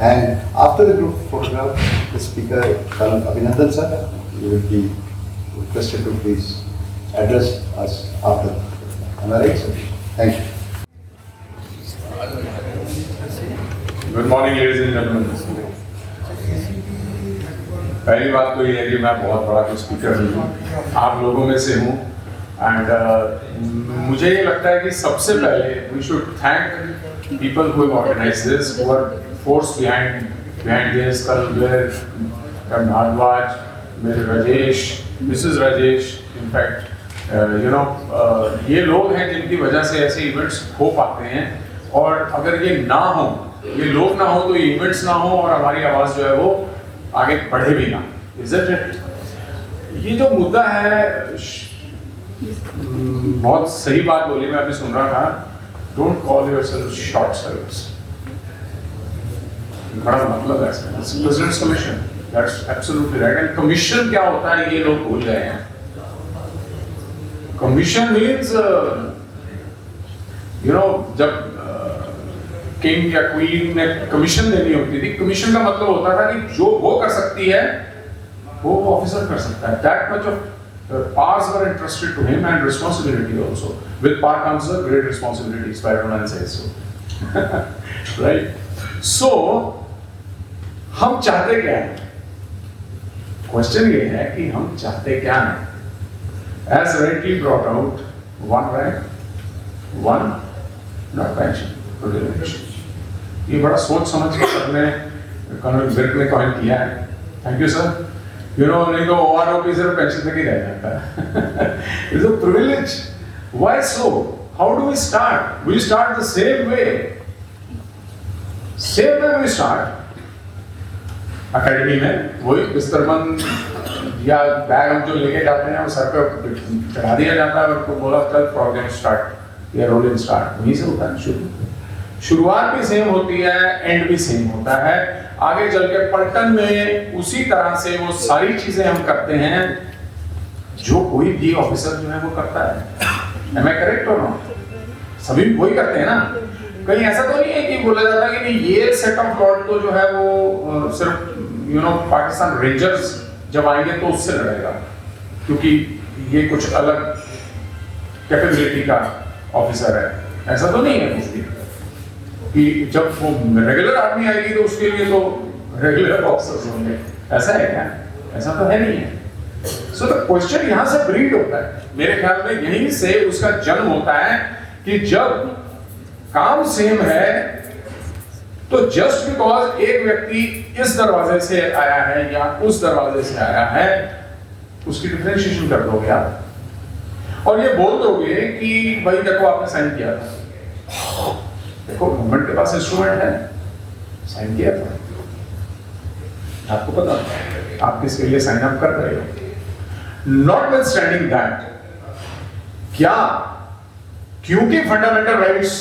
And after the group photograph, the speaker, Eminent sir, you will be requested to please address us after. Am I right, sir? Thank you. Good morning ladies and gentleman. पहली बात तो ये है कि मैं बहुत बड़ा speaker नहीं हूँ, आप लोगों में से हूँ एंड मुझे ये लगता है कि सबसे पहले we should thank people who have organised this, who are force behind this. कल भारद्वाज, मेरे राजेश, मिसेस राजेश, इनफैक्ट ये लोग हैं जिनकी वजह से ऐसे इवेंट्स हो पाते हैं। और अगर ये ना हो, ये लोग ना हो, तो ये इवेंट्स ना हो और हमारी आवाज जो है वो आगे बढ़े भी ना। Is it? ये जो मुद्दा है, बहुत सही बात बोली, मैं अभी सुन रहा था, don't call yourself short service. बड़ा मतलब है इसमें, president's commission, that's absolutely right. And commission क्या होता है ये लोग भूल गए हैं। कमीशन मीन्स जब किंग या क्वीन ने कमीशन देनी होती थी, कमीशन का मतलब होता था कि जो वो कर सकती है वो ऑफिसर कर सकता है। That much of powers were entrusted to him and responsibility also. With power comes a great responsibility, Spider-Man says so. Right? So हम चाहते क्या हैं? क्वेश्चन ये है कि हम चाहते क्या हैं? As rightly brought out, one rank, one not pension, privilege. ये बड़ा सोच समझ के सबने कर्नल विर्क ने कॉइन किया है। Thank you sir. नहीं तो OROP सिर्फ पेंशन तक ही रह जाता है। It's a privilege. Why so? How do we start? We start the same way. Same way we start. Academy में वही बिस्तरबंद या बैग हम जो लेके जाते हैं वो सर पे चढ़ा दिया जाता है और बोला चल प्रोग्राम स्टार्ट या रोलिंग स्टार्ट, वहीं से होता है। शुरुआत भी सेम होती है, एंड भी सेम होता है। आगे चल के पलटन में उसी तरह से वो सारी चीजें हम करते हैं जो कोई भी ऑफिसर जो है वो करता है। Am I correct or not? सभी वही करते हैं ना। कहीं ऐसा तो नहीं है कि बोला जाता है कि नहीं ये सेट ऑफ लॉर्ड तो जो है वो सिर्फ पाकिस्तान रेंजर्स जब आएंगे तो उससे लड़ेगा क्योंकि ये कुछ अलग कैपेबिलिटी का ऑफिसर है। ऐसा तो नहीं है कुछ भी कि जब वो रेगुलर आर्मी आएगी तो उसके लिए तो रेगुलर ऑफिसर्स होंगे। ऐसा है क्या? ऐसा तो है नहीं है। सो द क्वेश्चन यहाँ से ब्रीड होता है, मेरे ख्याल में यहीं से उसका जन्म होता है कि जब काम सेम है तो जस्ट बिकॉज एक व्यक्ति इस दरवाजे से आया है या उस दरवाजे से आया है उसकी डिफरेंशिएशन कर दोगे आप और ये बोल दोगे कि भाई देखो आपने साइन किया था, देखो गवर्नमेंट के पास इंस्ट्रूमेंट है, साइन किया था, आपको पता आप किसके लिए साइन अप कर रहे हो। नॉटविथस्टैंडिंग दैट, क्या क्योंकि फंडामेंटल राइट्स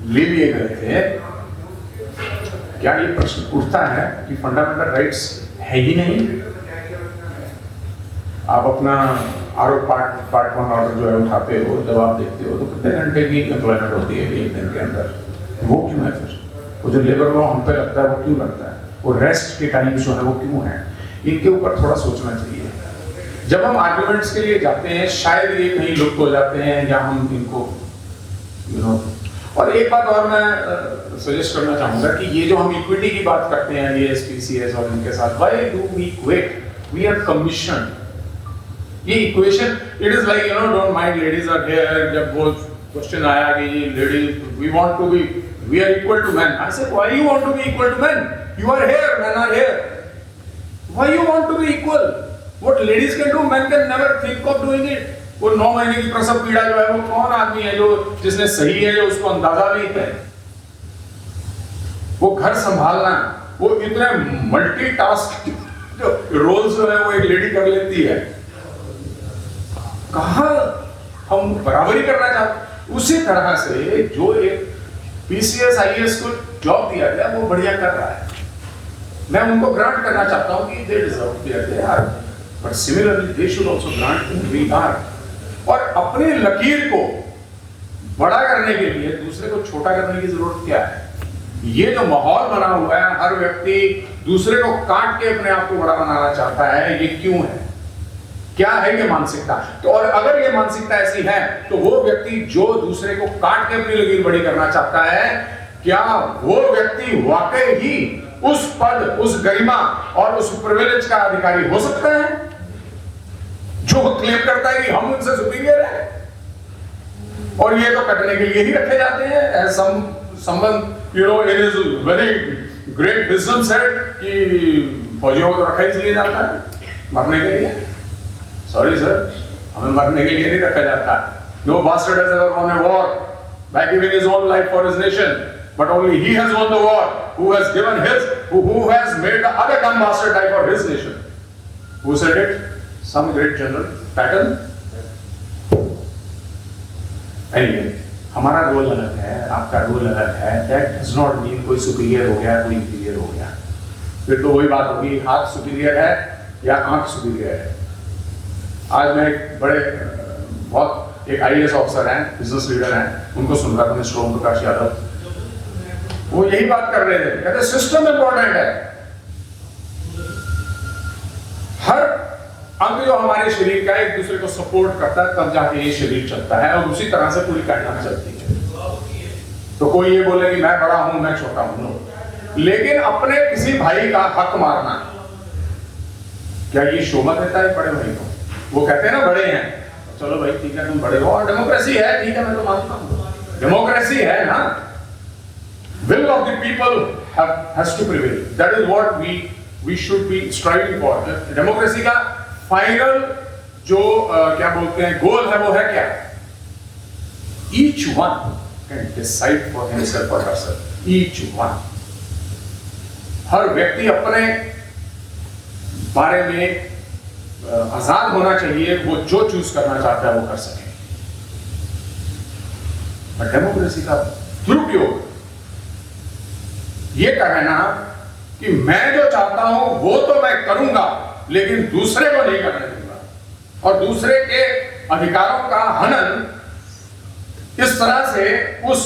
ले लिए गए थे, क्या ये प्रश्न उठता है कि फंडामेंटल राइट्स है ही नहीं? आप अपना आरोप पार्ट 1 ऑर्डर जो है उठाते हो, जब आप देखते हो तो कितने घंटे की एम्प्लॉयमेंट होती है एक दिन के अंदर, वो क्यों है? फिर वो जो लेबर लॉ हम पे लगता है वो क्यों लगता है? वो रेस्ट के टाइम जो है वो क्यों है? इनके ऊपर थोड़ा सोचना चाहिए। जब हम आर्ग्यूमेंट्स के लिए जाते हैं शायद ये कहीं लुप्त हो जाते हैं या हम इनको और एक बात और मैं सजेस्ट करना चाहूंगा कि ये जो हम इक्विटी की बात करते हैं ये SPCS और इनके साथ, why do we quit? We are commission. ये equation it is like don't mind ladies are here. जब वो क्वेश्चन आया कि ladies we want to be we are equal to man, I said why you want to be equal to man? You are here, man are here, why you want to be equal? What ladies can do man can never think of doing it. वो 9 महीने की प्रसव पीड़ा जो है वो कौन आदमी है जो जिसने सही है जो उसको अंदाजा भी है? वो घर संभालना, वो इतने मल्टीटास्क जो रोल्स जो है वो एक लेडी कर लेती है। कहां हम बराबरी करना चाहते? उसी तरह से जो एक PCS IAS को जॉब दिया गया वो बढ़िया कर रहा है, मैं उनको ग्रांट करना चाहता हूं कि they deserve they are, but similarly they should also grant we are. और अपनी लकीर को बड़ा करने के लिए दूसरे को छोटा करने की जरूरत क्या है? ये जो माहौल बना हुआ है व्यक्ति दूसरे को काट के अपने आप को बड़ा बनाना चाहता है, ये क्यों है? क्या है ये मानसिकता? तो और अगर ये मानसिकता ऐसी है तो वो व्यक्ति जो दूसरे को काट के अपनी लकीर बड़ी करना चाहता है, क्या वो व्यक्ति वाकई ही उस पद, उस गरिमा और उस प्रिविलेज का अधिकारी हो सकता है जो क्लेम करता है कि हम उनसे सुपीरियर है? और ये तो कटने के लिए ही रखे जाते हैं। As someone, you know, it is very great wisdom said कि फौजियों को तो रखा इसलिए जाता है मरने के लिए। सॉरी सर, हमें मरने के लिए नहीं रखा जाता। No bastard has ever won a war by giving his own life for his nation, but only he has won the war who has given his, who has made the other dumb bastard die for his nation. Who said it? Some great general. Patton? Anyway, हमारा role अलग है, आपका role अलग है। That does not mean कोई superior हो गया, कोई इंफीरियर हो गया। फिर तो वही बात होगी, हाथ सुपीरियर है या आंख सुपीरियर है। आज मैं एक बड़े बहुत एक IAS ऑफिसर हैं, बिजनेस लीडर हैं, उनको सुन रहा था मिस्टर ओम प्रकाश यादव। वो यही बात कर रहे थे, कहते सिस्टम इंपॉर्टेंट है। हर अंग जो हमारे शरीर का एक दूसरे को सपोर्ट करता है, तब जाके ये शरीर चलता है और उसी तरह से पूरी कायनात चलती है। तो कोई ये बोले कि मैं बड़ा हूं, मैं छोटा हूं, लेकिन अपने किसी भाई का हक मारना, क्या ये शोभा देता है बड़े भाई को? वो कहते हैं ना बड़े हैं, चलो भाई ठीक है तुम बड़े हो, और डेमोक्रेसी है, ठीक है मैं तो मानता हूं, डेमोक्रेसी है ना। Will of the people has to prevail. That is what we should be striving for. Democracy का फाइनल जो क्या बोलते हैं गोल है, वो है क्या? Each one can decide for himself or herself. Each one. हर व्यक्ति अपने बारे में आजाद होना चाहिए, वो जो चूज करना चाहता है वो कर सके। पर डेमोक्रेसी का दुरुपयोग ये कहना कि मैं जो चाहता हूं वो तो मैं करूंगा, लेकिन दूसरे को नहीं करने दूंगा, और दूसरे के अधिकारों का हनन इस तरह से उस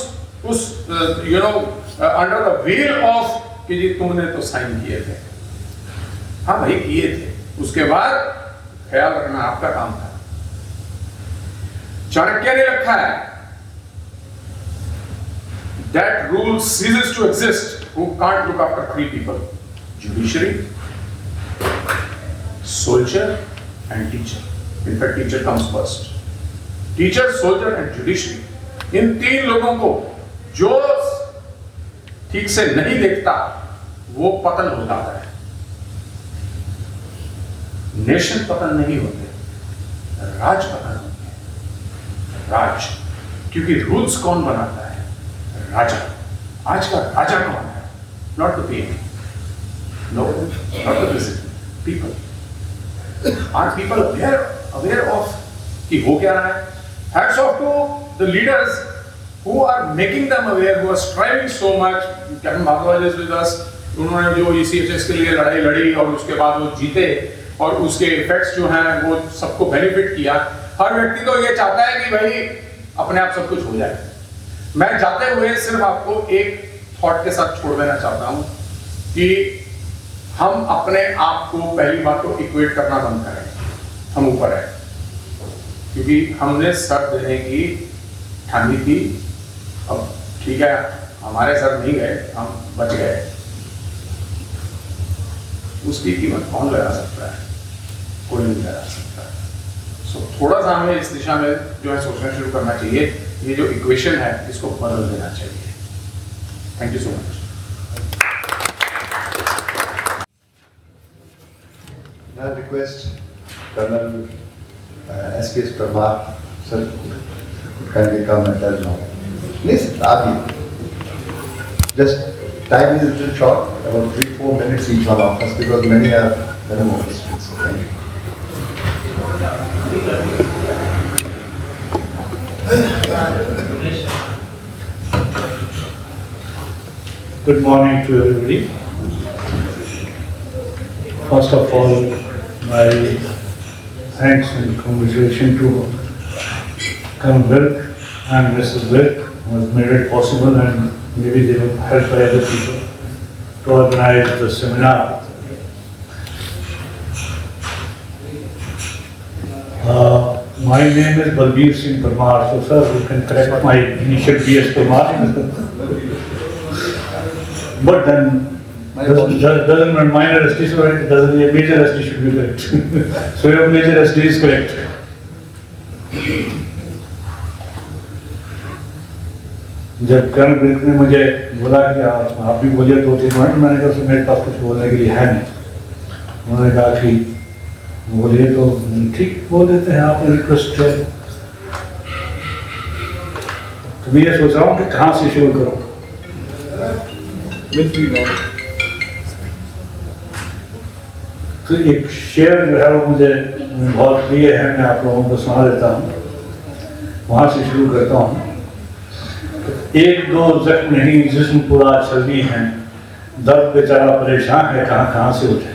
you know under the wheel of कि जी तुमने तो साइन किए थे, हाँ भाई किए थे, उसके बाद ख्याल रखना आपका काम था। चाणक्य ने लिखा है that rule ceases to exist who can't look after three people: judiciary, soldier and teacher. In fact, teacher comes first. Teacher, soldier and judiciary. इन तीन लोगों को जो ठीक से नहीं देखता वो पतन हो जाता है। नेशन पतन नहीं होते, राज पतन होते हैं। राज, क्योंकि रूल्स कौन बनाता है? राजा। आज का राजा कौन है? Not the PM, no, not the president, people. Are people aware of कि हो क्या रहा है? Hats off to the leaders who are making them aware, who are striving so much. Captain Bharadwaj is with us, उन्होंने जो ECHS के लिए लड़ाई लड़ी और उसके बाद वो जीते और उसके इफेक्ट्स जो हैं वो सबको बेनिफिट किया। हर व्यक्ति तो ये चाहता है कि भाई अपने आप सब कुछ हो जाए। मैं जाते हुए सिर्फ आपको एक थॉट के साथ छोड़ देना चाहता हूं कि हम अपने आप को पहली बात तो इक्वेट करना बंद करें। हम ऊपर है क्योंकि हमने सर देने की ठानी थी, अब ठीक है हमारे सर नहीं गए, हम बच गए। उसकी कीमत कौन लगा सकता है? कोई नहीं लगा सकता। सो थोड़ा सा हमें इस दिशा में जो है सोचना शुरू करना चाहिए। ये जो इक्वेशन है इसको बदल देना चाहिए। Thank you so much. Now request Colonel SK's Prabha sir kindly come and tell now. Please, Abhi. Just time is a little short, about 3-4 minutes each one of us, because many have many more questions. Thank you. Good morning to everybody. First of all, my thanks and congratulations to Colonel Wilk and Mrs. Wilk who has made it possible, and maybe they will help by other people to organize the seminar. My name is Balbir Singh Parmar, so sir, you can correct my initial BS Parmar. But then, doesn't mean minor ST, so it doesn't mean major ST should be correct. So your major ST is correct. जब कर्ण brick ने मुझे बोला कि आप भी बोलिए 2-3 minute, मैंने कहा मेरे पास कुछ बोलने के लिए है नहीं। उन्होंने कहा कि बोलिए, तो ठीक बोल देते हैं, आपने रिक्वेस्ट किया। तो मैं ये सोच रहा हूँ कि कहाँ से शुरू करूँ। तो एक शेर जो है वो मुझे बहुत प्रिय है, मैं आप लोगों को सुना देता हूँ, वहाँ से शुरू करता हूँ। एक दो जख्म नहीं जिस्म पूरा छलनी है, दर्द बेचारा परेशान है, कहाँ कहाँ से उठे।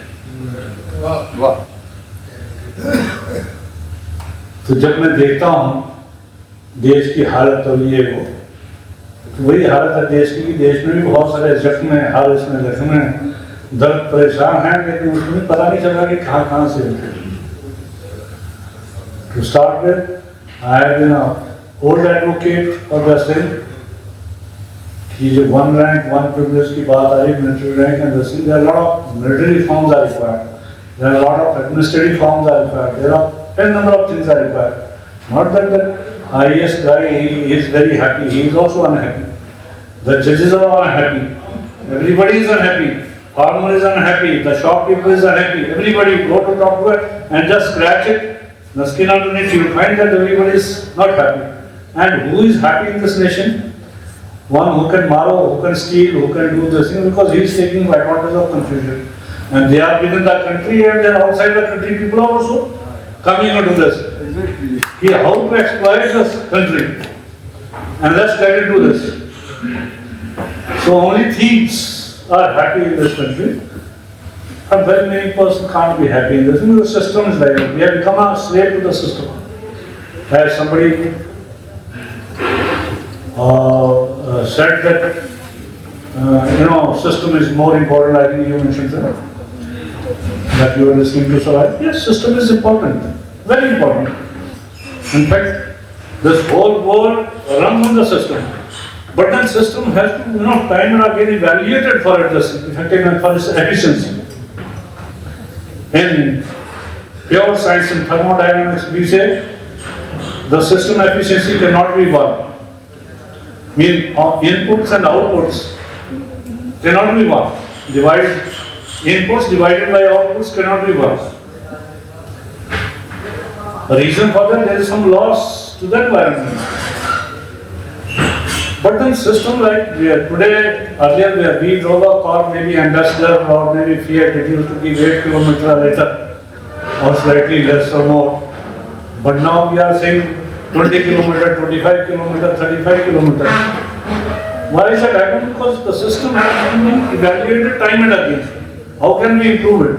वाह। तो जब मैं देखता हूँ देश की हालत, तो ये वो तो वही हालत है देश की। देश में भी बहुत सारे जख्म है, हाल इसमें जख्म है, दर्द परेशान है, लेकिन उसमें पता नहीं चल रहा कि कहाँ कहाँ से उठे। To start with, I have been an old advocate of the same. कि जो one rank, one privilege की बात आ रही, military rank and the same, there are a lot of military forms are required. There are a lot of administrative forms are required. There are n number of things are required. Not that the IAS guy, he is very happy, he is also unhappy. The judges are all unhappy. Everybody is unhappy. Farmer is unhappy. The shopkeeper is unhappy. Everybody go to talk to it and just scratch it, the skin underneath, you will find that everybody is not happy. And who is happy in this nation? One who can borrow, who can steal, who can do this thing, because he is taking advantage of confusion. And they are within the country and they are outside the country. People are also coming into this. Here, how to exploit this country? And let's try to do this. So only thieves are happy in this country. And very many persons can't be happy in this. The system is like that. We have become a slave to the system. As somebody said that, system is more important. I think you mentioned that you are listening to. So yes, system is important, very important. In fact, this whole world runs on the system. But that system has to, time and again evaluated for its effectiveness, for its efficiency. In pure science and thermodynamics, we say the system efficiency cannot be one. Inputs and outputs cannot be one. Inputs divided by outputs cannot be one. The reason for that, there is some loss to the environment. But then system like we are today, earlier we drove a car, maybe Ambassador or maybe Fiat, it used to be 8 kilometers a liter or slightly less or more. But now we are saying 20 kilometers, 25 kilometers, 35 kilometers. Why is that happening? Because the system has been evaluated time and again. How can we improve it?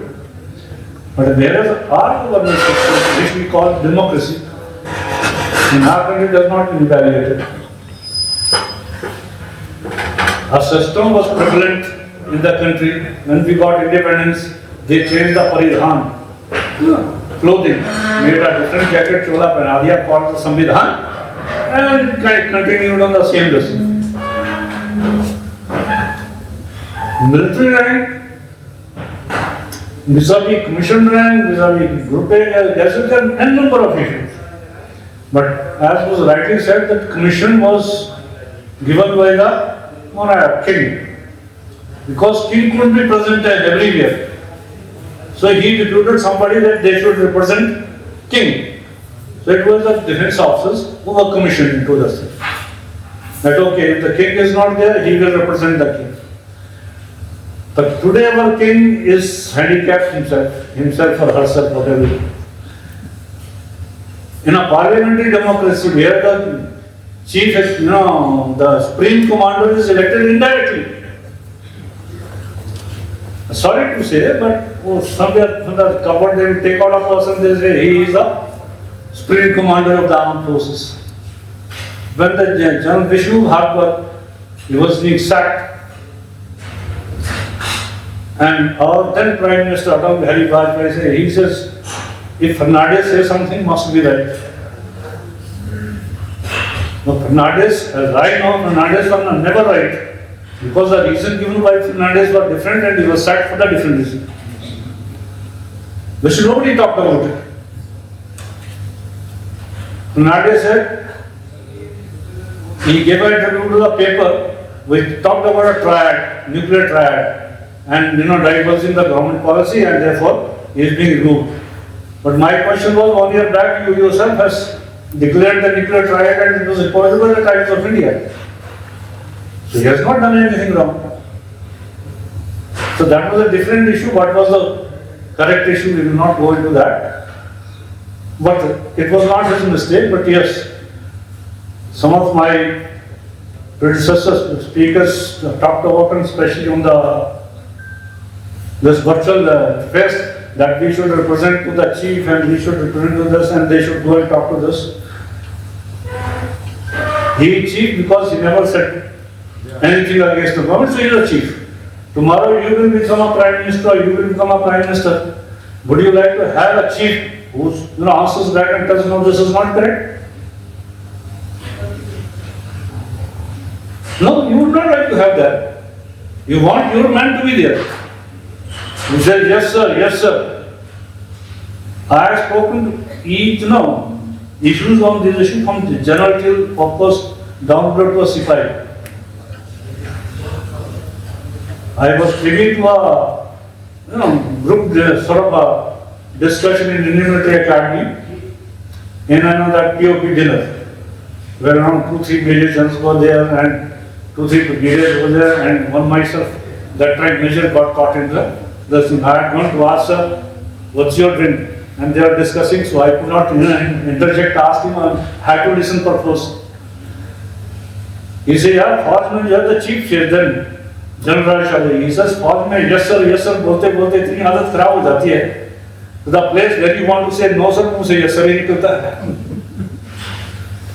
But there is our government system, which we call democracy. In our country, it does not evaluate it. A system was prevalent in the country. When we got independence, they changed the paridhan, clothing, made a different jacket, chola pehna diya, called the Samvidhan, and continued on the same basis. Military rank, vis-a-vis commission rank, vis-a-vis group A, there is n number of issues. But as was rightly said, that commission was given by the king, because king couldn't be present everywhere. So he deputed somebody that they should represent king. So it was the defense officers who were commissioned into the thing. That okay, if the king is not there, he will represent the king. But today our king is handicapped himself or herself, whatever. In a parliamentary democracy where the chief, the supreme commander is elected indirectly. Sorry to say, but somewhere from the cupboard they will take out a person, they say he is the supreme commander of the armed forces. When the General Vishnu Harper, he was being sacked, And our then Prime Minister Atal Bihari Vajpayee, he says, if Fernandez says something, must be right. Now Fernandez, as I know, Fernandez was never right, because the reason given by Fernandez was different and he was sacked for the different reason. Which nobody talked about it. Fernandez said, he gave an interview to the paper, we talked about a triad, nuclear triad, and diverging the government policy, and therefore he is being removed. But my question was, 1 year back, you yourself has declared the nuclear triad and it was impossible at the Times of India. So he has not done anything wrong. So that was a different issue. What was the correct issue? We will not go into that. But it was not his mistake, but yes, some of my predecessors, speakers talked about, and especially on this virtual fest, that we should represent to the chief and we should represent to this and they should go and talk to this. He is chief because he never said anything against the government, so he is a chief. Tomorrow you will become a prime minister or you will become a prime minister. Would you like to have a chief who answers back and tells, no, this is not correct? No, you would not like to have that. You want your man to be there. You say, yes sir, yes sir. I have spoken to each, issues on this issue from the general till, of course, downward to a sipai. I was privy to a group sort of a discussion in Indian Military Academy in that POP dinner, where around 2-3 major generals were there and 2-3 brigadiers were there, and one myself, that time major got caught in the thing. I had gone to ask sir, what's your drink? And they were discussing, so I could not interject, ask him, I had to listen perforce. He said, yeah, Fauj you are the chief chief then. General Shah, he says, Fauj yes sir, bolte itni halat kharab ho jati hai. To the place where you want to say no sir, you say yes sir, hi nikalta hai.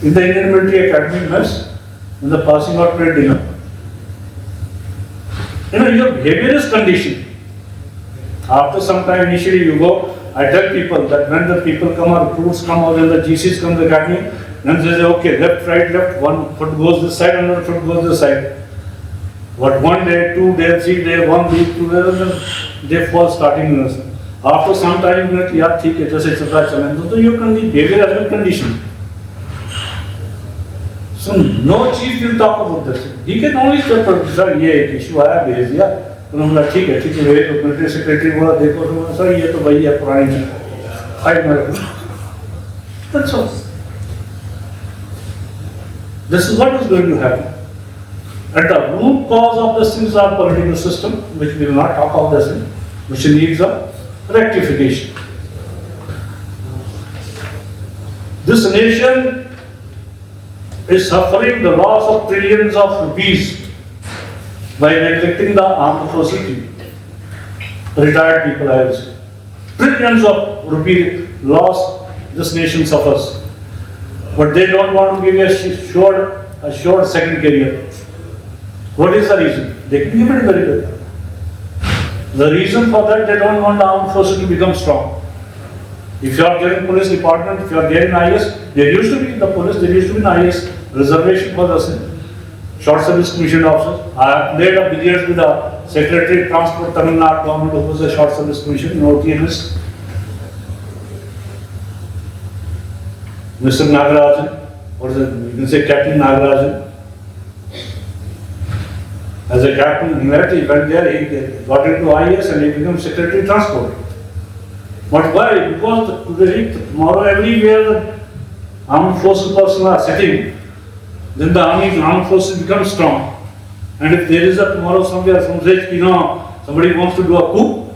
In the Indian Military Academy mess, in the passing out parade dinner, your behavior is conditioned. After some time, initially you go, I tell people that when the people come or recruits come or when the GCs come to the academy, then they say, okay, left, right, left, one foot goes this side, another foot goes this side. But 1 day, 2 days, 3 days, 1 week, 2 days, they fall starting. After some time, you say, yeah, theek hai, jaise chatra chale. So your behavior has been conditioned. So no chief will talk about this. He can only say, sir, ye issue aaya, bhej diya. उन्होंने बोला ठीक है military secretary बोला देखो तो sir ये तो वही है पुरानी चीज that's all. This is what is going to happen. And the root cause of this is our political system, which we will not talk of this, which needs a rectification. This nation is suffering the loss of trillions of rupees by neglecting the armed forces people, retired people, I will say. Trillions of rupees loss this nation suffers. But they don't want to give a short second career. What is the reason? They can give it very well. The reason for that, they don't want the armed forces to become strong. If you are getting police department, if you are getting IS, there used to be in the police, there used to be an IS reservation for the short service commissioned officers. I have played a billiards with the Secretary of Transport Tamil Nadu government who was a short service commission in OTNS. Mr. Nagarajan, or you can say Captain Nagarajan. As a captain, he went there, he got into IS and he became Secretary of Transport. But why? Because tomorrow everywhere the armed forces personnel are sitting, then the armed forces become strong. And if there is a tomorrow somewhere, somebody wants to do a coup,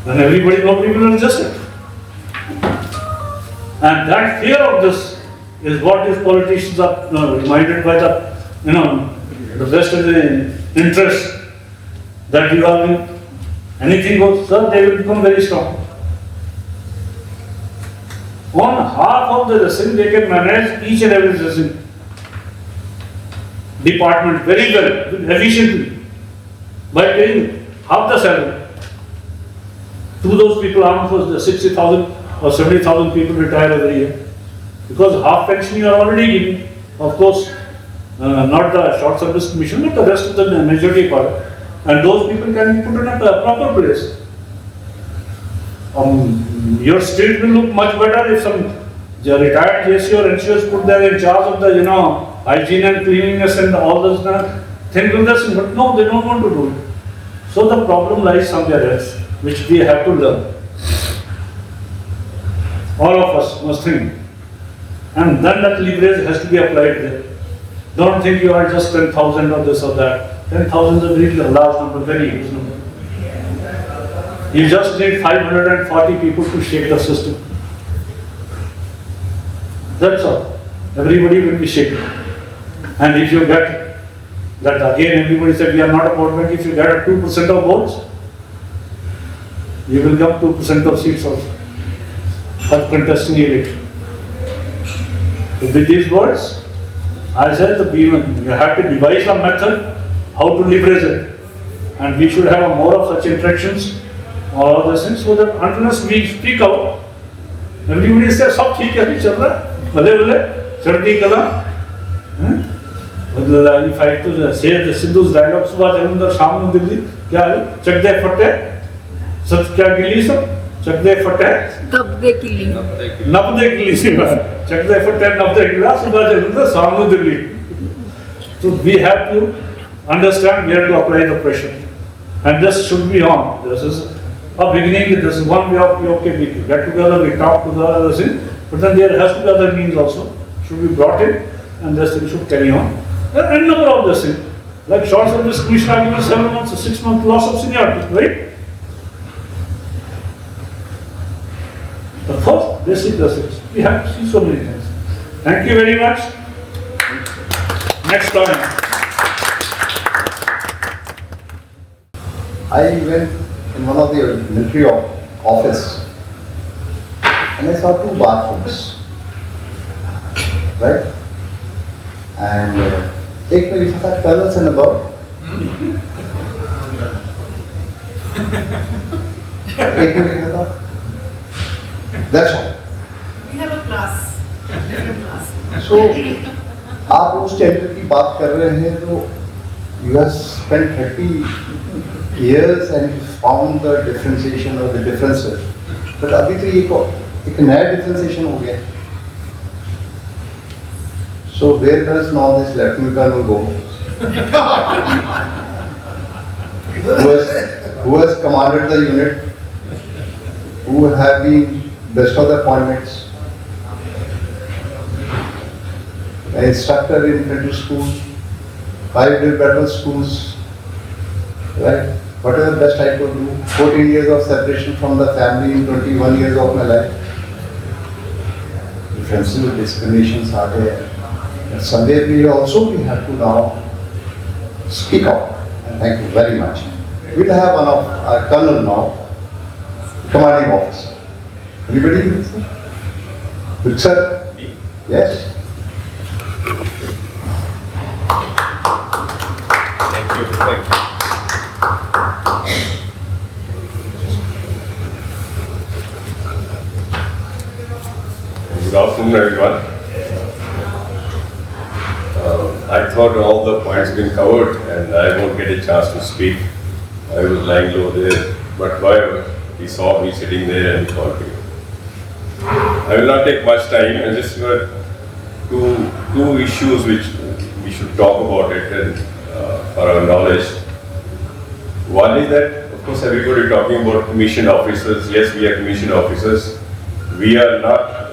then nobody will resist it. And that fear of this is what these politicians are reminded by the vested interest that you are in. Anything goes, sir, they will become very strong. On half of the resin, they can manage each and every resin department very well, efficiently, by paying half the salary. To those people, almost 60,000 or 70,000 people retire every year. Because half pension you are already giving. Of course, not the short service commission, but the rest of the majority part. And those people can be put in a proper place. Your street will look much better if some retired JC or NCOs put there in charge of the, hygiene and cleanliness and all those things with us. But no, they don't want to do it. So the problem lies somewhere else, which we have to learn. All of us must think. And then that leverage has to be applied there. Don't think you are just 10,000 or this or that. 10,000 is a very large number, very huge number. You just need 540 people to shake the system. That's all. Everybody will be shaken. And if you get that, again, everybody said we are not a vote bank. If you get a 2% of votes, you will get 2% of seats also for contesting the election. With these words, I said you have to devise a method how to leverage it. And we should have more of such interactions, all of those things, so that unless we speak out, everybody says, "Sab theek hai, chal raha, bale, chardi kala." If I have to say the Sidhu's dialogue, Subha Jalundar, Sham Dilli, kya chak de fatte, sab kya gili sab, chak de fatte, nab de kili, chak de fatte, nab de gila, Subha Jalundar, Sham Dilli. So we have to understand where to apply the pressure, and this should be on. This is a beginning. This is one way of okay, we get together, we talk to the other thing, but then there has to be other means also should be brought in, and this thing should carry on. And number of this thing, like short service commission are given 7 months, 6 months loss of seniority, right? The first basic things. We have to see so many things. Thank you very much. Next time. I went in one of the military office and I saw 2 bathrooms, right? And एक में लिखा था colors and above, एक में लिखा था, that's all. We have a class, different class. So आप उस टेंडर की बात कर रहे हैं तो you have spent 30 years and found the differentiation or the differences. But अभी तो एक नया differentiation हो गया. So where does now this Lieutenant Colonel go? Who has commanded the unit? Who have been best of the appointments? An instructor in infantry school, 5 drill battle schools, right? What is the best I could do? 14 years of separation from the family in 21 years of my life. Differences, discriminations are there. And somewhere we have to now speak out. And thank you very much. We'll have one of our colonel now, commanding officer. Anybody? Good sir? Yes? Thank you. Thank you. Good afternoon, everyone. I thought all the points have been covered and I won't get a chance to speak. I was lying low there, but however, he saw me sitting there and he called me. I will not take much time. I just got two issues which we should talk about it and for our knowledge. One is that, of course, everybody talking about commissioned officers. Yes, we are commissioned officers. We are not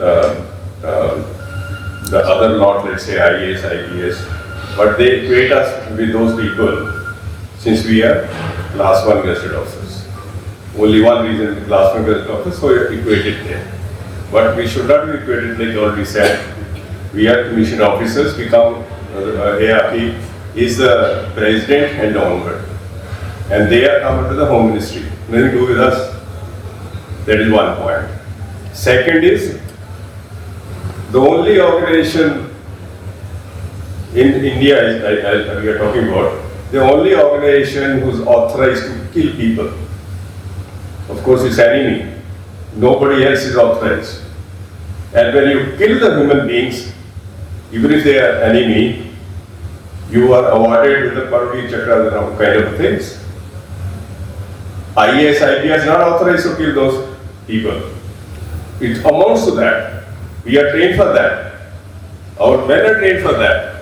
the other lot, let's say IAS, IPS, but they equate us with those people since we are class 1 gazetted officers. Only one reason, class 1 gazetted officers, so we are equated there. But we should not be equated, like already said. We are commissioned officers, become ARP is the president and onward. And they are come to the home ministry. Nothing to do with us. That is one point. Second is, the only organization in India we are talking about, the only organization who's authorized to kill people. Of course, it's enemy. Nobody else is authorized. And when you kill the human beings, even if they are enemy, you are awarded with the Parvi Chakra kind of things. IAS, IPS not authorized to kill those people. It amounts to that. We are trained for that. Our men are trained for that.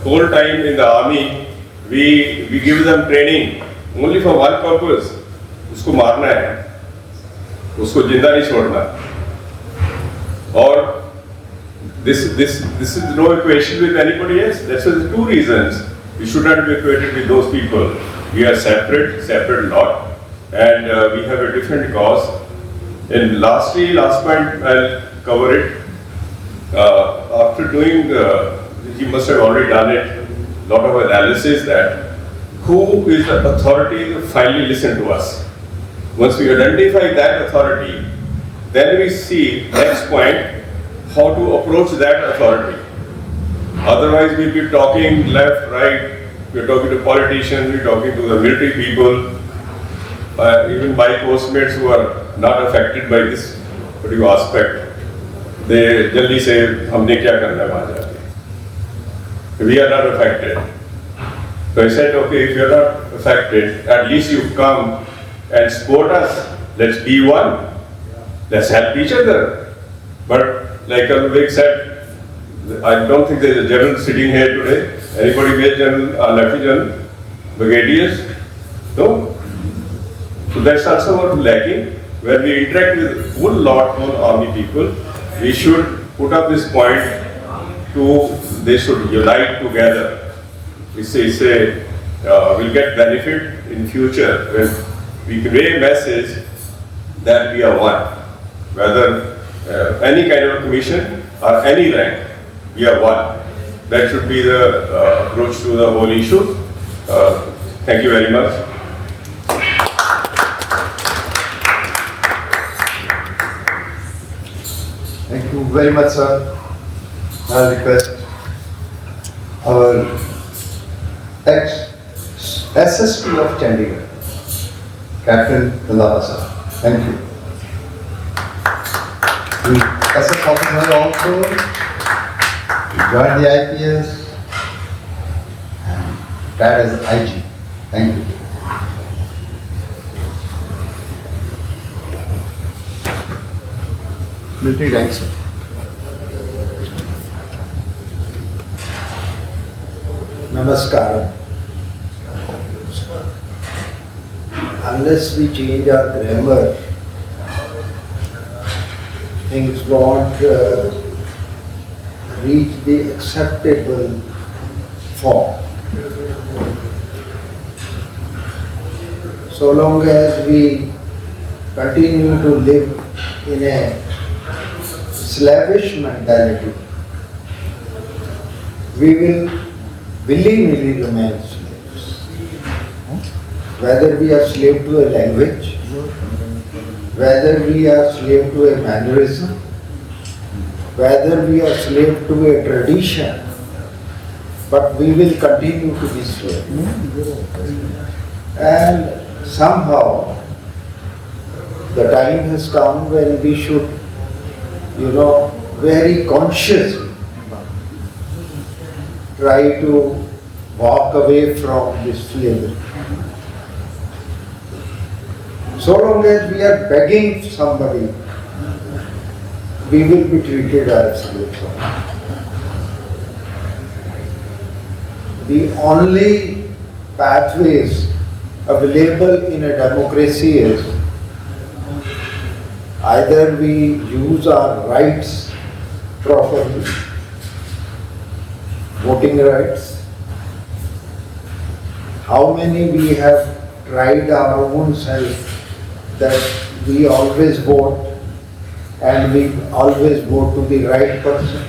Whole time in the army, we give them training only for one purpose. उसको मारना है, उसको जिंदा नहीं छोड़ना. Or this is no equation with anybody else. That's why the two reasons we should not be equated with those people. We are separate lot, and we have a different cause. And lastly, last point I'll cover it. After doing, you must have already done it, lot of analysis that who is the authority to finally listen to us. Once we identify that authority, then we see next point how to approach that authority. Otherwise, we'll be talking left, right. We're talking to politicians. We're talking to the military people, even my postmates who are not affected by this particular aspect. They jaldi say, "हमने क्या करना है वहाँ जाके?" We are not affected. So I said, okay, if you're not affected, at least you've come and support us. Let's be one. Let's help each other. But like Alvik said, I don't think there's a general sitting here today. Anybody get general, Lieutenant General, brigadiers? No? So that's also what lacking. When we interact with whole army people, we should put up this point they should unite together. We'll get benefit in future when we convey a message that we are one. Whether any kind of commission or any rank, we are one. That should be the approach to the whole issue. Thank you very much. Thank you very much, sir. I request our ex-SSC of Chandigarh, Captain Randhawa sir. Thank you. The SS officer also joined the IPS and retired as IG. Thank you. Military rank, sir. Namaskaram. Unless we change our grammar, things won't reach the acceptable form. So long as we continue to live in a slavish mentality, we will willy-nilly remain slaves. Whether we are slave to a language, whether we are slave to a mannerism, whether we are slave to a tradition, but we will continue to be slaves. And somehow the time has come when we should, very consciously try to walk away from this slavery. So long as we are begging somebody, we will be treated as slaves. The only pathways available in a democracy is either we use our rights properly, voting rights. How many we have tried our own self that we always vote and we always vote to the right person.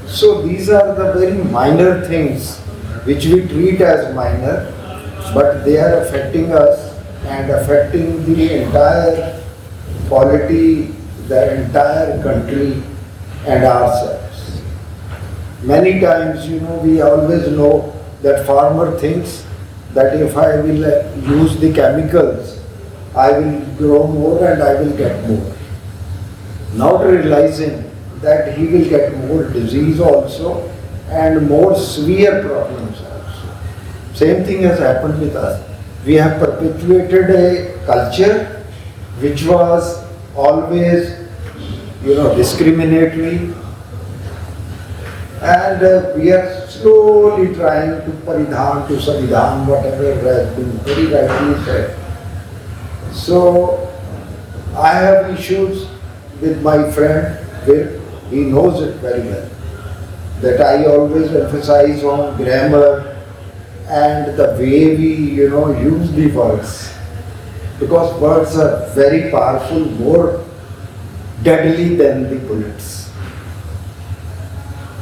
So these are the very minor things which we treat as minor, but they are affecting us and affecting the entire polity, the entire country and ourselves. Many times, we always know that farmer thinks that if I will use the chemicals, I will grow more and I will get more. Not realizing that he will get more disease also and more severe problems also. Same thing has happened with us. We have perpetuated a culture which was always, discriminatory, and we are slowly trying to paridhan to savidhan, whatever has been very rightly said. So I have issues with my friend Vir. He knows it very well, that I always emphasize on grammar and the way we, use the words. Because words are very powerful, more deadly than the bullets.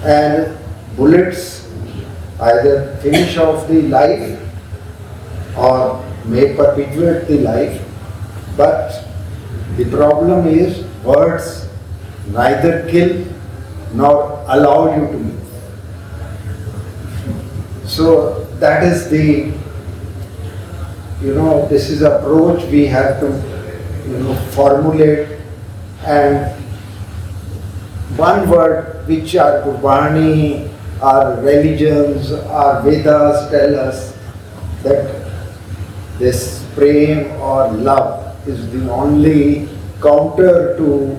And bullets either finish off the life or may perpetuate the life, but the problem is words neither kill nor allow you to live. So that is the, this is approach we have to, formulate. And one word which our Gurbani, our religions, our Vedas tell us that this prem or love is the only counter to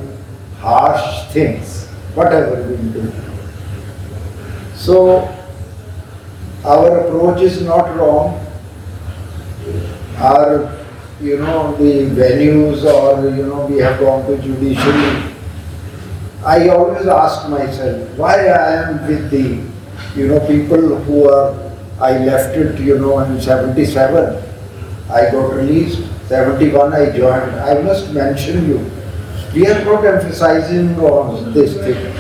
harsh things, whatever we do. So our approach is not wrong. Our, the venues or, we have gone to judiciary. I always ask myself, why I am with the, people who are, I left it, in 77. I got released, 71 I joined. I must mention you, we are not emphasizing on this thing,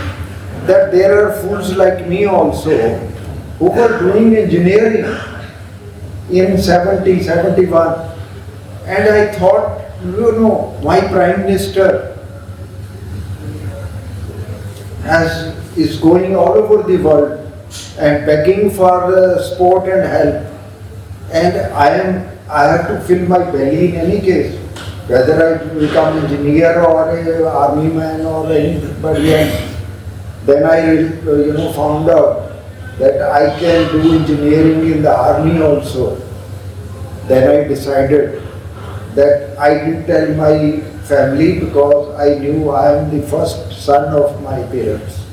that there are fools like me also who were doing engineering in 70, 71. And I thought, my Prime Minister is going all over the world and begging for support and help. And I have to fill my belly in any case, whether I become engineer or an army man or anybody else. Then I found out that I can do engineering in the army also. Then I decided that I didn't tell my family because I knew I am the first son of my parents.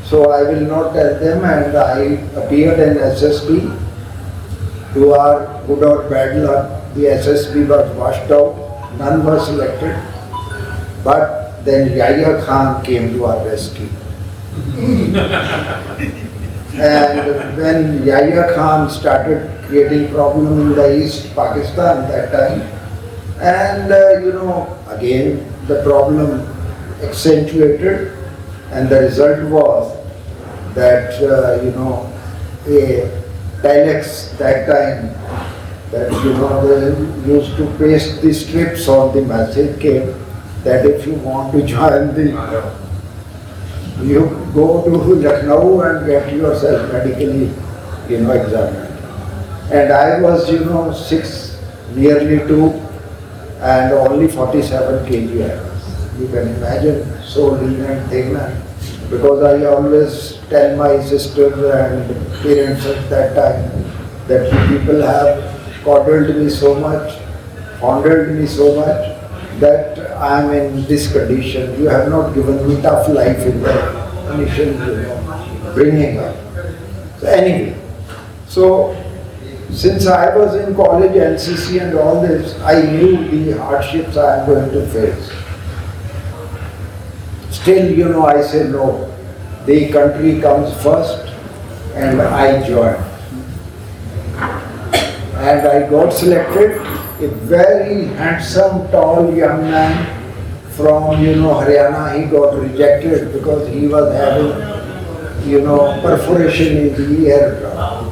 So I will not tell them, and I appeared in SSB. To our good or bad luck, the SSB was washed out, none were selected. But then Yahya Khan came to our rescue. And when Yahya Khan started creating problem in the East Pakistan that time, and again the problem accentuated, and the result was that a telex that time, that they used to paste the strips on the message came that if you want to join the, you go to Lucknow and get yourself medically examined. And I was 6, nearly 2, and only 47 kg I was. You can imagine, so lean and thin. Because I always tell my sisters and parents at that time that you people have coddled me so much, fondled me so much, that I am in this condition. You have not given me tough life in the initial bringing up. So anyway, so since I was in college, NCC and all this, I knew the hardships I am going to face. Still, I say no. The country comes first, and I joined. And I got selected. A very handsome, tall young man from, Haryana. He got rejected because he was having, perforation in the eardrum,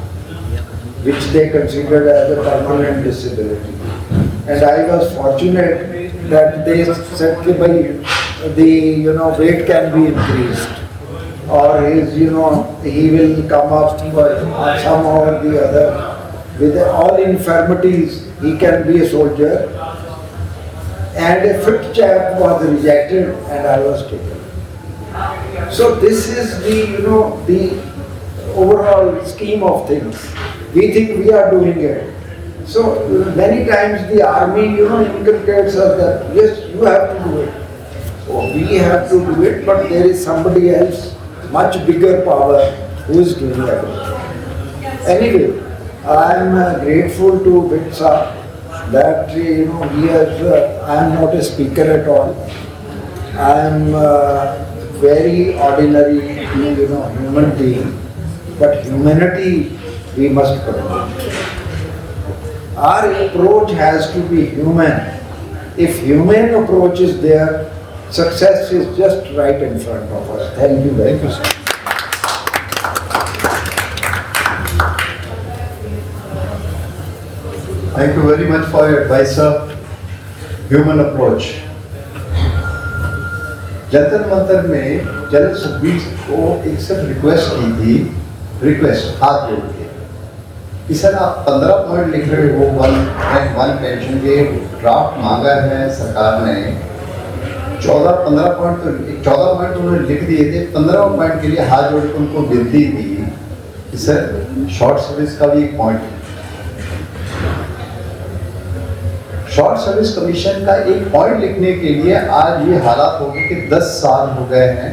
which they considered as a permanent disability. And I was fortunate that they said that the weight can be increased. or his, he will come up somehow or the other. With all infirmities, he can be a soldier. And a fit chap was rejected and I was taken. So this is the overall scheme of things. We think we are doing it. So many times the army, inculcates us that yes, you have to do it. So we have to do it, but there is somebody else, much bigger power, who is doing everything. Anyway, I am grateful to Vitsa that he has. I am not a speaker at all. I am a very ordinary, human being. But humanity we must promote. Our approach has to be human. If human approach is there, success is just right in front of us. Thank you very much. Thank you very much for your advice, sir. Human approach. Jantar Mantar में general Sukhbir को एक सब request की थी, request हाथ जोड़ के कि सर आप 15 पॉइंट लिख रहे हो, वन पेंशन के ड्राफ्ट मांगा है सरकार ने, 14 पॉइंट उन्होंने लिख दिए थे, 15 पॉइंट के लिए हाथ जोड़ के उनको विनती थी कि सर शॉर्ट सर्विस का भी एक पॉइंट है। शॉर्ट सर्विस कमीशन का एक पॉइंट लिखने के लिए आज ये हालात हो गए कि 10 साल हो गए हैं।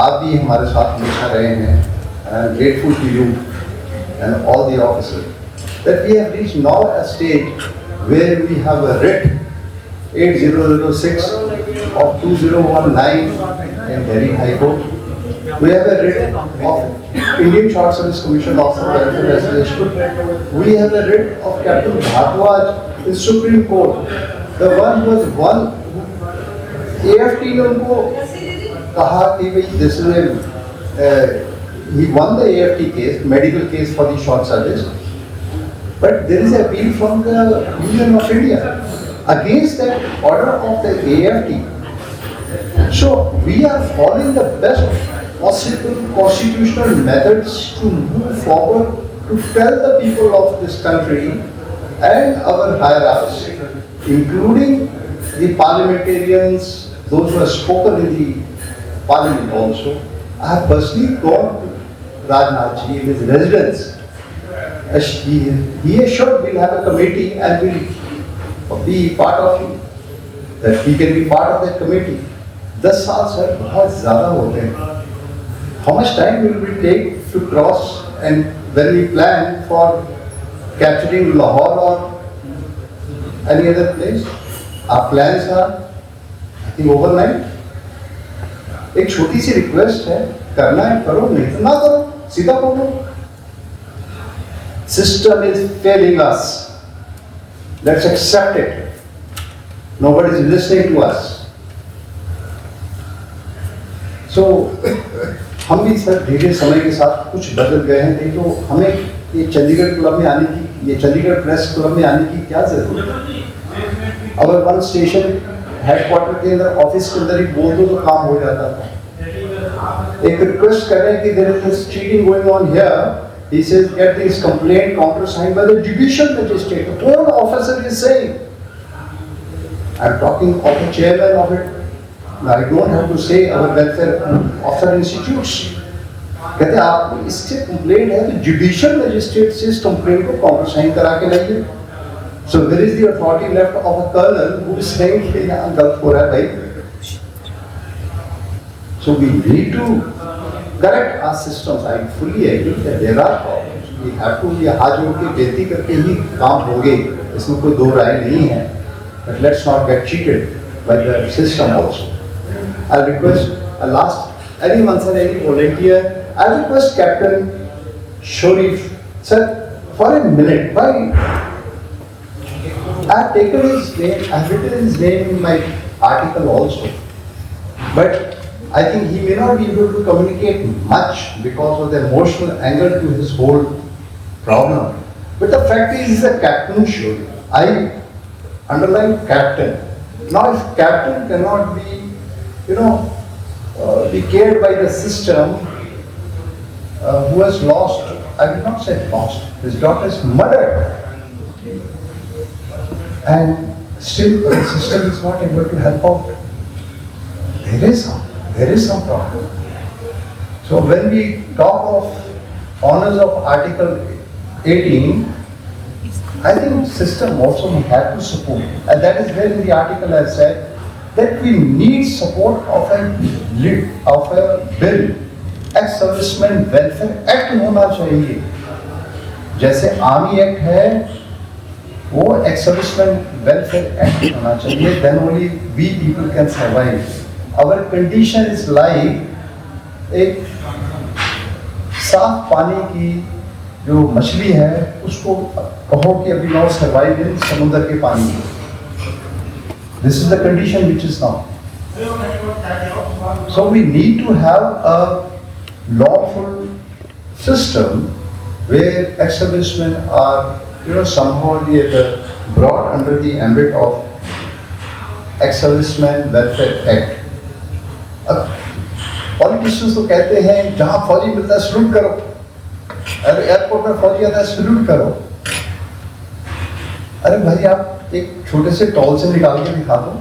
आप भी हमारे साथ हमेशा रहे हैं। Grateful to you and all the officers that we have reached now a stage where we have a writ 8006 of 2019 in Delhi High Court. We have a writ of Indian Short Service Commission Officer Welfare Association. We have a writ of Captain Bhardwaj in Supreme Court. The one who has won AFT ने उनको कहा कि भाई this is a he won the AFT case, medical case for the short service, but there is an appeal from the Union of India against that order of the AFT. So we are following the best possible constitutional methods to move forward to tell the people of this country and our higher-ups, including the parliamentarians, those who have spoken in the parliament also. I have personally gone to Rajnath Ji in his residence. He assured we'll have a committee and we'll be part of it, that he can be part of that committee. 10 साल sir बहुत ज़्यादा होते हैं. How much time will we take to cross, and when we plan for capturing Lahore or any other place? Our plans are, I think, overnight. एक छोटी सी request है, करना है करो, नहीं तो ना करो, सीधा बोलो. System is failing us. Let's accept it. Nobody is listening to us. So हम भी सर धीरे समय के साथ कुछ बदल गए हैं, नहीं तो हमें ये चंडीगढ़ क्लब में आने की, ये चंडीगढ़ प्रेस क्लब में आने की क्या जरूरत है? अगर वन स्टेशन हेडक्वार्टर के अंदर, ऑफिस के अंदर ही बोल दो तो काम हो जाता था. एक रिक्वेस्ट कर रहे हैं कि there is cheating going on here. He says get this complaint countersigned by the judicial magistrate. One officer is saying, I am talking of the chairman of it. I don't have to say our welfare officer institutes. कहते आप इससे complaint है तो judicial magistrate से इस complaint को काउंटरसाइन करा के लाइए. So there is the authority left of a colonel who is saying कि यहाँ गलत हो रहा है भाई. So we need to correct our systems. I fully agree that there are problems. We have to ये हाथ जोड़ के बेनती करके ही काम होंगे, इसमें कोई दो राय नहीं है. But let's not get cheated by the system also. I'll request a last, anyone sir, any volunteer, I'll request Captain Sharif, sir, for a minute. Why? I've taken his name, I've written his name in my article also. But I think he may not be able to communicate much because of the emotional angle to his whole problem. But the fact is, he's a captain Sharif. I underline captain. Now if captain cannot be, be cared by the system, who has lost, I will not say lost, his daughter is murdered. And still the system is not able to help out. There is some problem. So when we talk of honors of Article 18, I think system also have to support. And that is where in the article I said that we need support of a bill. Ex-Servicemen Welfare Act होना चाहिए. जैसे army act है, वो ex-servicemen welfare act होना चाहिए. Then only we people can survive. Our condition is like एक साफ पानी की जो मछली है, उसको कहो कि अभी now survive in समुद्र के पानी में. This is the condition which is now. So we need to have a lawful system where ex-servicemen are, somehow brought under the ambit of Ex-Servicemen Welfare Act. अब पॉलिटिशियंस तो कहते हैं जहां फौजी मिलता है सल्यूट करो, अरे एयरपोर्ट में फौजी आता है सल्यूट करो. अरे भाई आप एक छोटे से टॉल से निकाल के दिखा दो.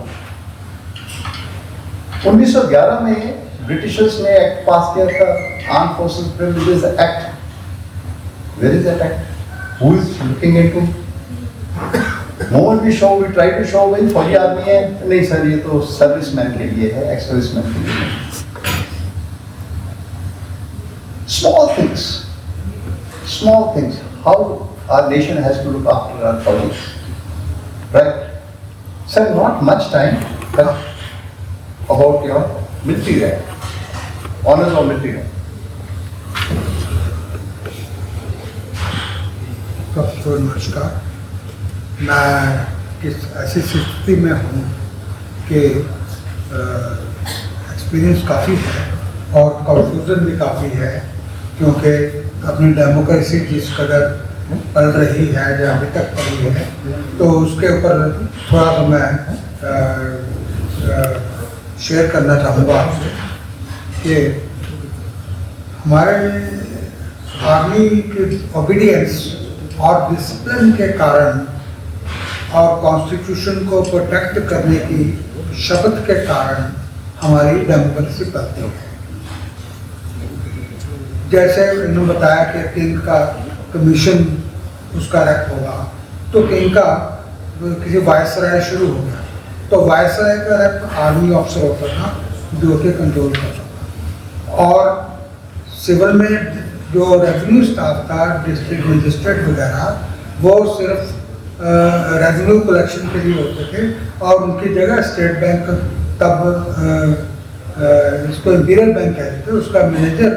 1911 में ब्रिटिशर्स ने एक्ट पास किया था, arm forces privileges act. Where is that act? Who is looking into? Moment we try to show भाई फौजी आदमी है, नहीं सर ये तो सर्विसमैन के लिए है, एक्स सर्विसमैन के लिए. Small things, how our nation has to look after our colleagues, right? Sir, not much time, but about your military rank, honors of military rank. सबको नमस्कार. मैं किस ऐसी स्थिति में हूँ कि एक्सपीरियंस काफ़ी है और कंफ्यूजन भी काफ़ी है, क्योंकि अपनी डेमोक्रेसी जिस कदर पल रही है या अभी तक पली है, तो उसके ऊपर थोड़ा सा मैं शेयर करना चाहूँगा आपसे कि हमारे आर्मी की ओबीडियंस और डिसिप्लिन के कारण और कॉन्स्टिट्यूशन को प्रोटेक्ट करने की शपथ के कारण हमारी डेमोक्रेसी पलती है. जैसे इन्होंने बताया कि किंग का कमीशन उसका रैक होगा, तो किंग का किसी वायसराय शुरू हो गया, तो वायसराय का रैक आर्मी ऑफिसर होता था जो कि कंट्रोल करता था. और सिविल में जो रेवेन्यू स्टाफ था, डिस्ट्रिक्ट मजिस्ट्रेट वगैरह, वो सिर्फ रेवेन्यू कलेक्शन के लिए होते थे और उनकी जगह स्टेट बैंक, तब इसको इंपीरियल बैंक कहते थे, उसका मैनेजर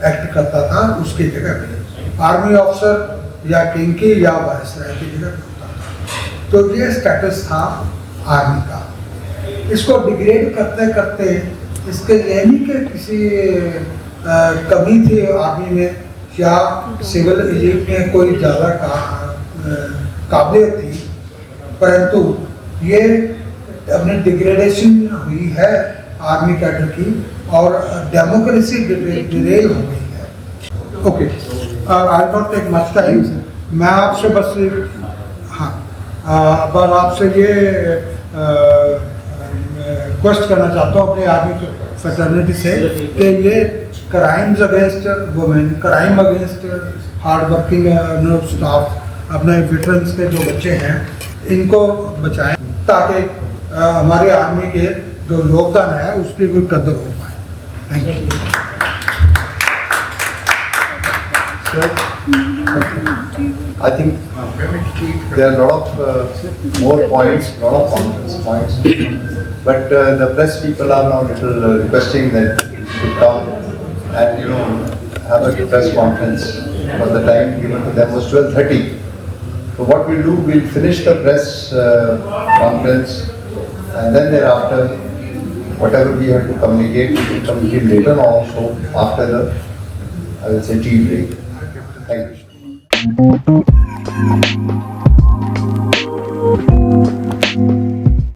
एक्ट करता था उसकी जगह पे. आर्मी ऑफिसर या किंग की या वायसराय की जगह पे होता था. तो ये स्टेटस था आर्मी का. इसको डिग्रेड करते करते इसके लिए नहीं कि किसी कमी थी आर्मी में या सिविल एलिट में कोई ज़्यादा काबिलियत थी, परंतु ये अपनी डिग्रेडेशन हुई है आर्मी कैडर की और डेमोक्रेसी डिरेल हो गई है. Okay, I not take much time. मैं आपसे बस बस आपसे ये रिक्वेस्ट करना चाहता हूँ अपने आर्मी फैटर्निटी से कि ये crimes against women, crime against hard working staff, अपने वेटरन्स के जो बच्चे हैं, इनको बचाएं ताकि हमारे आर्मी के जो योगदान है उसकी कोई कदर हो पाए. Thank you. I think there are a lot of more points, lot of conference points, but the press people are now little requesting that to come and have a press conference. For the time given to them was 12:30. So what we'll do, we'll finish the press conference, and then thereafter, whatever we have to communicate, we will communicate later on also after the, I will say, tea break. Thank you.